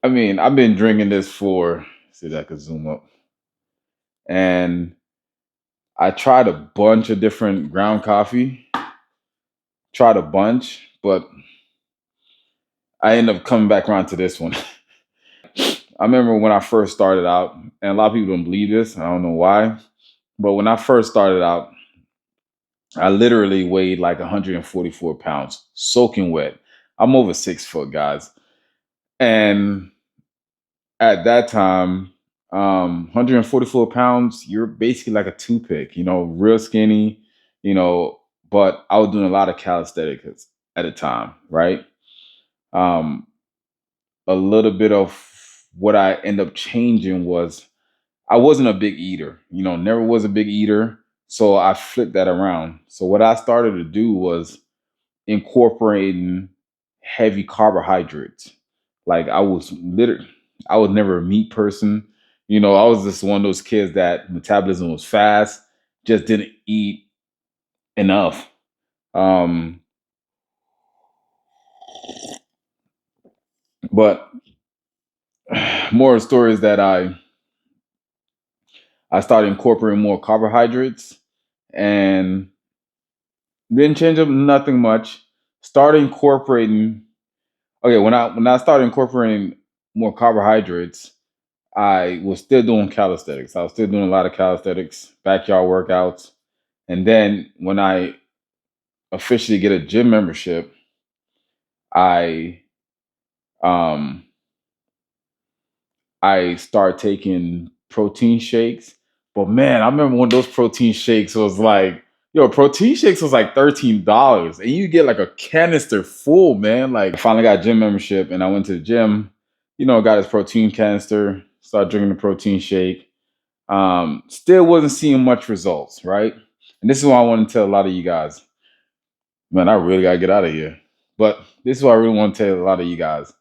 I mean, I've been drinking this for, see that I could zoom up. And I tried a bunch of different ground coffee, tried a bunch, but I ended up coming back around to this one. I remember when I first started out, and a lot of people don't believe this. I don't know why. But when I first started out, I literally weighed like 144 pounds, soaking wet. I'm over 6 foot, guys. And at that time, 144 pounds, you're basically like a toothpick, real skinny, you know, but I was doing a lot of calisthenics at the time, right? Um, a little bit of what I end up changing was I wasn't a big eater, never was a big eater. So I flipped that around. So what I started to do was incorporating heavy carbohydrates. Like I was never a meat person. I was just one of those kids that metabolism was fast, just didn't eat enough. Um, but more stories that I started incorporating more carbohydrates and didn't change up nothing much. Started incorporating okay when I started incorporating more carbohydrates, I was still doing calisthenics. I was still doing a lot of calisthenics, backyard workouts. And then when I officially get a gym membership, I um I start taking protein shakes. But man, I remember when those protein shakes was like, protein shakes was like $13. And you get like a canister full, man. Like I finally got a gym membership and I went to the gym, got this protein canister, started drinking the protein shake. Still wasn't seeing much results, right? And this is why I want to tell a lot of you guys, man, I really gotta get out of here. But this is what I really want to tell a lot of you guys.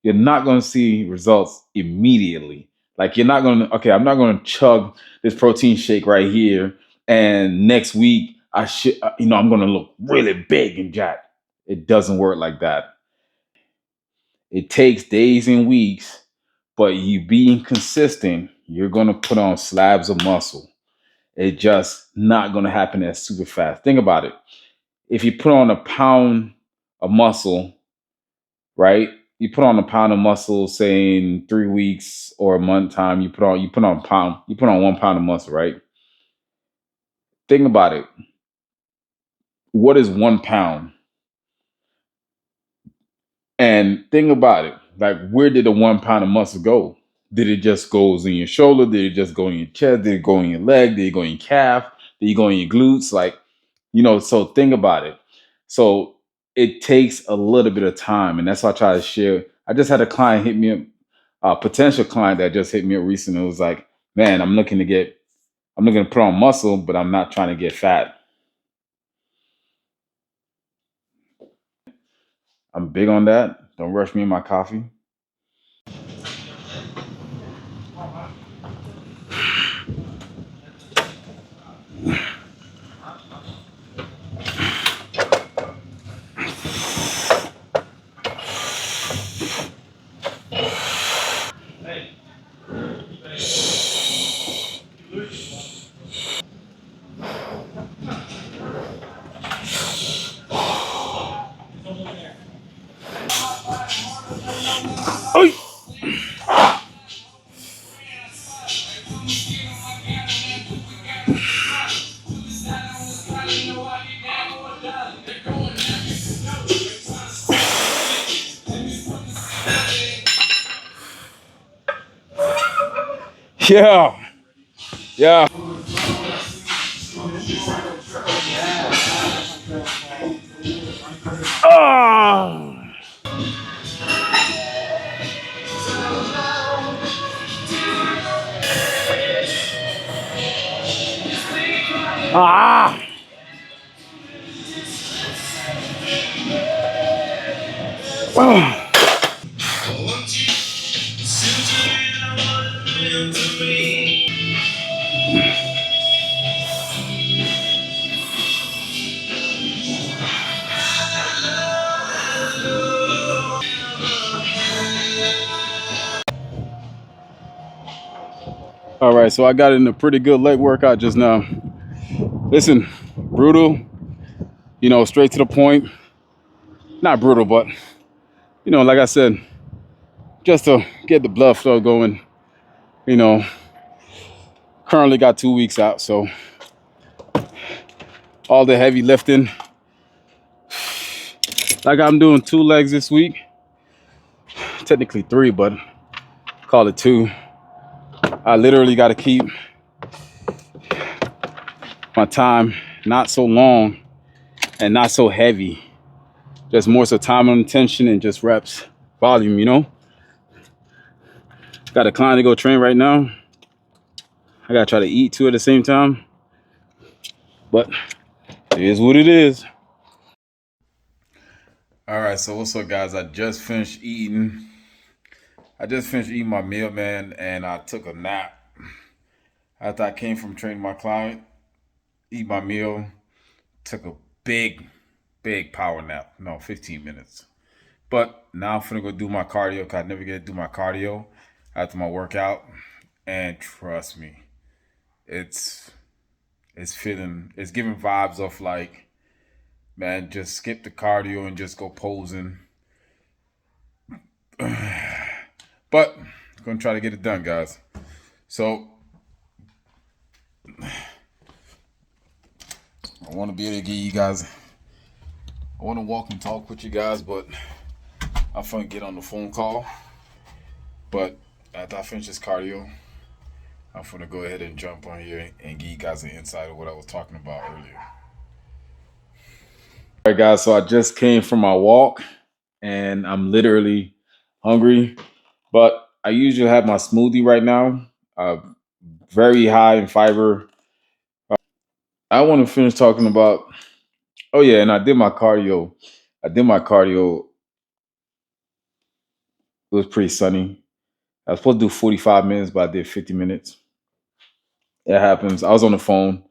You're not gonna see results immediately. Like you're not gonna, okay, I'm not gonna chug this protein shake right here, and next week I'm gonna look really big and jacked. It doesn't work like that. It takes days and weeks, but you being consistent, you're gonna put on slabs of muscle. It's just not going to happen as super fast. Think about it. If you put on a pound of muscle, right? You put on a pound of muscle, say in 3 weeks or a month time, you put on 1 pound of muscle, right? Think about it. What is 1 pound? And think about it. Like, where did the 1 pound of muscle go? Did it just go in your shoulder? Did it just go in your chest? Did it go in your leg? Did it go in your calf? Did it go in your glutes? Like, so think about it. So it takes a little bit of time. And that's why I try to share. I just had a client hit me up, a potential client that just hit me up recently. It was like, man, I'm looking to put on muscle, but I'm not trying to get fat. I'm big on that. Don't rush me in my coffee. Oh, yeah. Yeah. Ah. Ah. Ah. All right, so I got in a pretty good leg workout just now. Listen, brutal, straight to the point. Not brutal, but like I said, just to get the blood flow going. You know, currently got 2 weeks out, so all the heavy lifting. Like I'm doing 2 legs this week, technically 3, but call it 2. I literally got to keep my time not so long and not so heavy. Just more so time on tension and just reps, volume. Got a client to go train right now. I gotta try to eat too at the same time, but it is what it is. All right, so what's up, guys? I just finished eating. My meal, man, and I took a nap after I came from training my client. Eat my meal, took a big power nap. No, 15 minutes. But now I'm finna go do my cardio, cause I never get to do my cardio after my workout. And trust me, it's it's giving vibes of like, man, just skip the cardio and just go posing. But I'm gonna try to get it done, guys. So I want to be able to give you guys. I want to walk and talk with you guys, but I'm gonna get on the phone call. But after I finish this cardio, I'm gonna go ahead and jump on here and give you guys an insight of what I was talking about earlier. All right, guys. So I just came from my walk, and I'm literally hungry. But I usually have my smoothie right now. Very high in fiber. I want to finish talking about. Oh yeah, and I did my cardio. I did my cardio. It was pretty sunny. I was supposed to do 45 minutes, but I did 50 minutes. It happens. I was on the phone.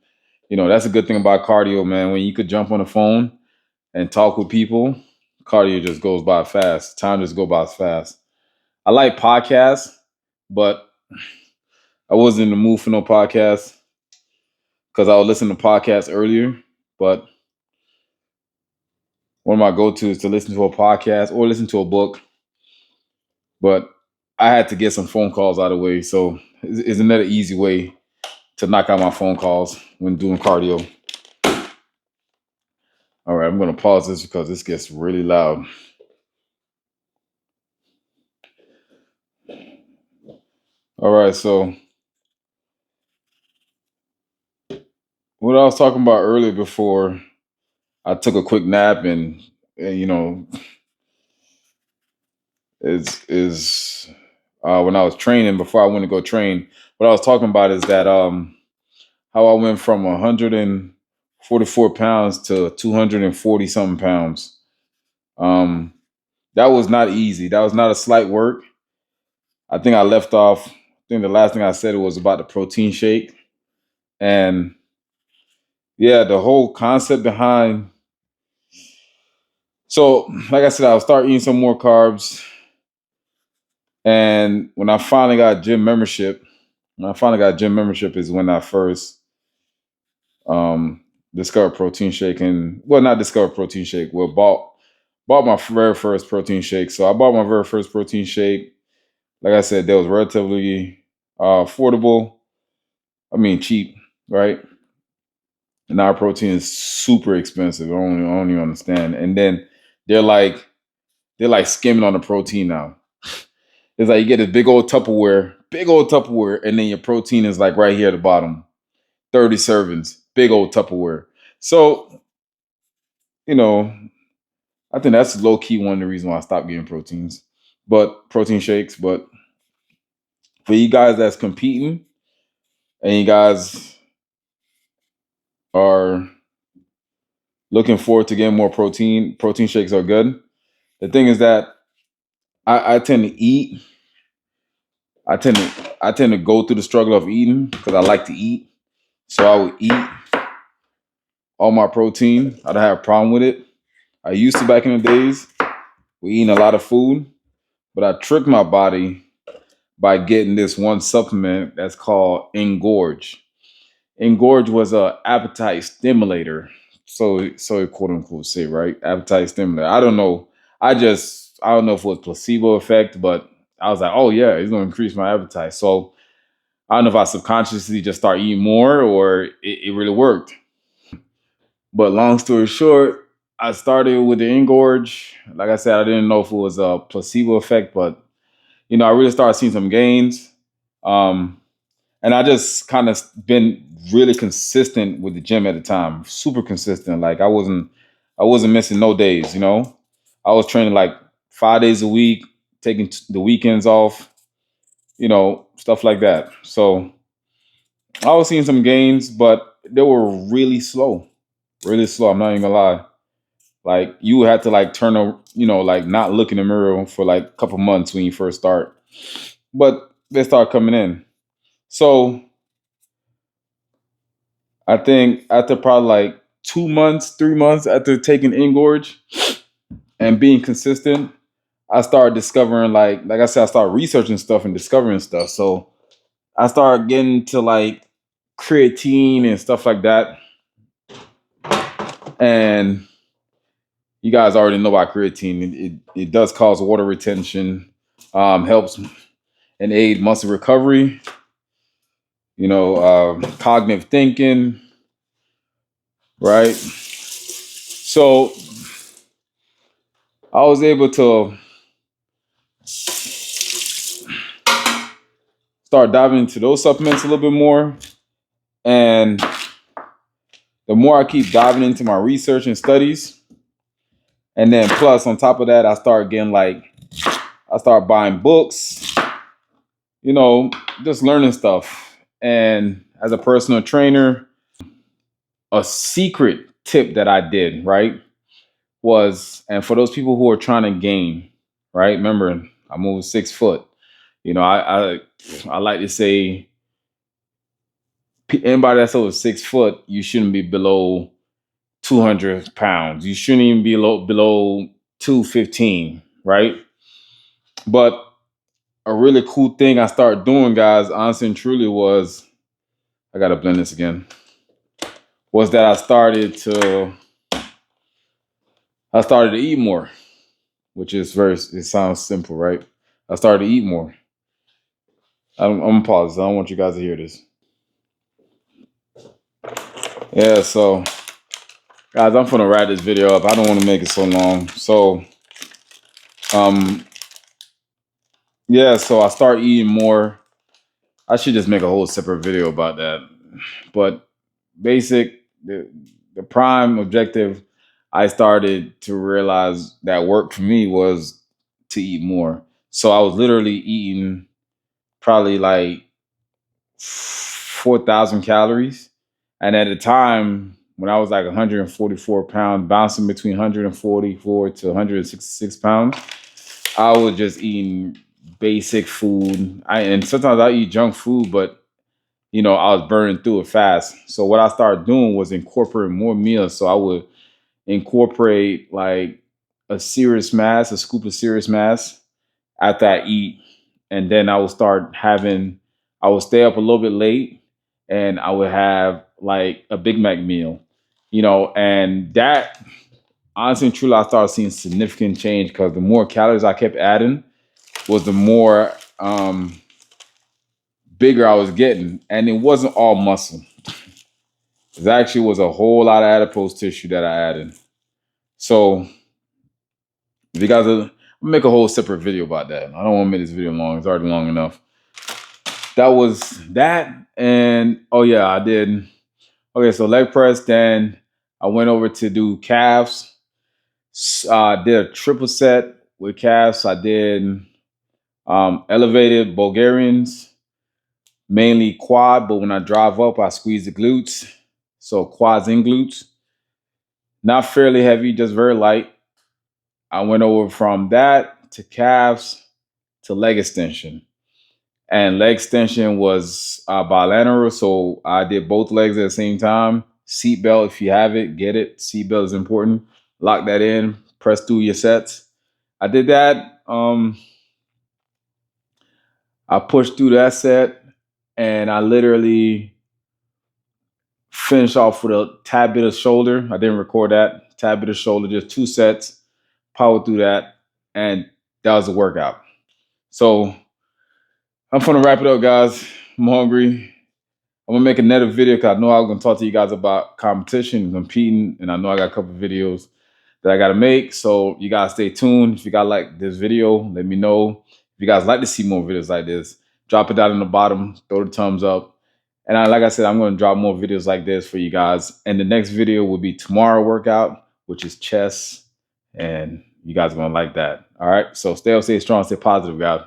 That's a good thing about cardio, man. When you could jump on the phone and talk with people, cardio just goes by fast. Time just goes by fast. I like podcasts, but I wasn't in the mood for no podcast because I was listening to podcasts earlier. But one of my go-to is to listen to a podcast or listen to a book. But I had to get some phone calls out of the way. So it's another easy way to knock out my phone calls when doing cardio. All right, I'm going to pause this because this gets really loud. All right, so what I was talking about earlier before I took a quick nap and is when I was training before I went to go train, what I was talking about is that how I went from 144 pounds to 240 something pounds. Um, that was not easy. That was not a slight work. I think I left off. I think the last thing I said was about the protein shake, and yeah, the whole concept behind. So, like I said, I'll start eating some more carbs, and when I finally got gym membership, is when I first um, discovered protein shake, and well, not discovered protein shake. Well, bought my very first protein shake. So I bought my very first protein shake. Like I said, that was relatively affordable. I mean, cheap, right? And our protein is super expensive. I don't even understand. And then they're like they're like skimming on the protein now. It's like you get a big old Tupperware, and then your protein is like right here at the bottom. 30 servings, big old Tupperware. So, you know, I think that's low key one of the reasons why I stopped getting protein shakes. But for you guys that's competing and you guys are looking forward to getting more protein shakes are good. The thing is that I tend to eat. I tend to go through the struggle of eating because I like to eat. So I would eat all my protein. I don't have a problem with it. I used to back in the days. We eating a lot of food, but I tricked my body by getting this one supplement that's called Engorge. Engorge was a appetite stimulator. So quote unquote say, right? Appetite stimulator. I don't know. I don't know if it was placebo effect, but I was like, oh yeah, it's gonna increase my appetite. So I don't know if I subconsciously just start eating more or it really worked. But long story short, I started with the Engorge. Like I said, I didn't know if it was a placebo effect, but I really started seeing some gains. Um, and I just kind of been really consistent with the gym at the time, super consistent. Like I wasn't missing no days. I was training like 5 days a week, taking the weekends off, stuff like that. So I was seeing some gains, but they were really slow, really slow. I'm not even gonna lie. Like you had to like turn a, like not look in the mirror for like a couple months when you first start, but they start coming in. So I think after probably like 2 months, 3 months after taking Engorge and being consistent, I started discovering like I said, I started researching stuff and discovering stuff. So I started getting to like creatine and stuff like that. And you guys already know about creatine. It does cause water retention, helps and aid muscle recovery, cognitive thinking, right? So I was able to start diving into those supplements a little bit more. And the more I keep diving into my research and studies, and then plus on top of that, I start buying books, you know, just learning stuff. And as a personal trainer, a secret tip that I did, right, was, and for those people who are trying to gain, right, remember, I'm over 6 foot. I like to say, anybody that's over 6 foot, you shouldn't be below 200 pounds. You shouldn't even be below 215, right? But a really cool thing I started doing, guys, honestly and truly, was I gotta blend this again. Was that I started to eat more, which is it sounds simple, right? I started to eat more. I'm gonna pause. I don't want you guys to hear this. Yeah, so guys, I'm gonna wrap this video up. I don't want to make it so long. So, um, yeah, so I start eating more. I should just make a whole separate video about that. But basic, the prime objective I started to realize that worked for me was to eat more. So I was literally eating probably like 4,000 calories. And at the time, when I was like 144 pounds, bouncing between 144 to 166 pounds, I was just eating basic food. And sometimes I eat junk food, but I was burning through it fast. So what I started doing was incorporating more meals. So I would incorporate like a scoop of serious mass after I eat. And then I would stay up a little bit late and I would have like a Big Mac meal, and that honestly and truly, I started seeing significant change because the more calories I kept adding was the more bigger I was getting. And it wasn't all muscle. It actually was a whole lot of adipose tissue that I added. So if you guys I'll make a whole separate video about that. I don't want to make this video long. It's already long enough. That was that. And oh yeah, I did. Okay, so leg press. Then I went over to do calves. I did a triple set with calves. I did elevated Bulgarians, mainly quad, but when I drive up, I squeeze the glutes. So quads and glutes. Not fairly heavy, just very light. I went over from that to calves to leg extension. And leg extension was bilateral, so I did both legs at the same time. Seatbelt, if you have it, get it. Seatbelt is important. Lock that in. Press through your sets. I did that. I pushed through that set, and I literally finished off with a tad bit of shoulder. I didn't record that. Tad bit of shoulder, just 2 sets, powered through that, and that was a workout. So I'm gonna wrap it up, guys. I'm hungry. I'm gonna make another video because I know I was gonna talk to you guys about competition and competing, and I know I got a couple of videos that I gotta make. So you guys stay tuned. If you guys like this video, let me know. If you guys like to see more videos like this, drop it down in the bottom, throw the thumbs up. And like I said, I'm gonna drop more videos like this for you guys. And the next video will be tomorrow workout, which is chest, and you guys are gonna like that. All right. So stay strong, stay positive, guys.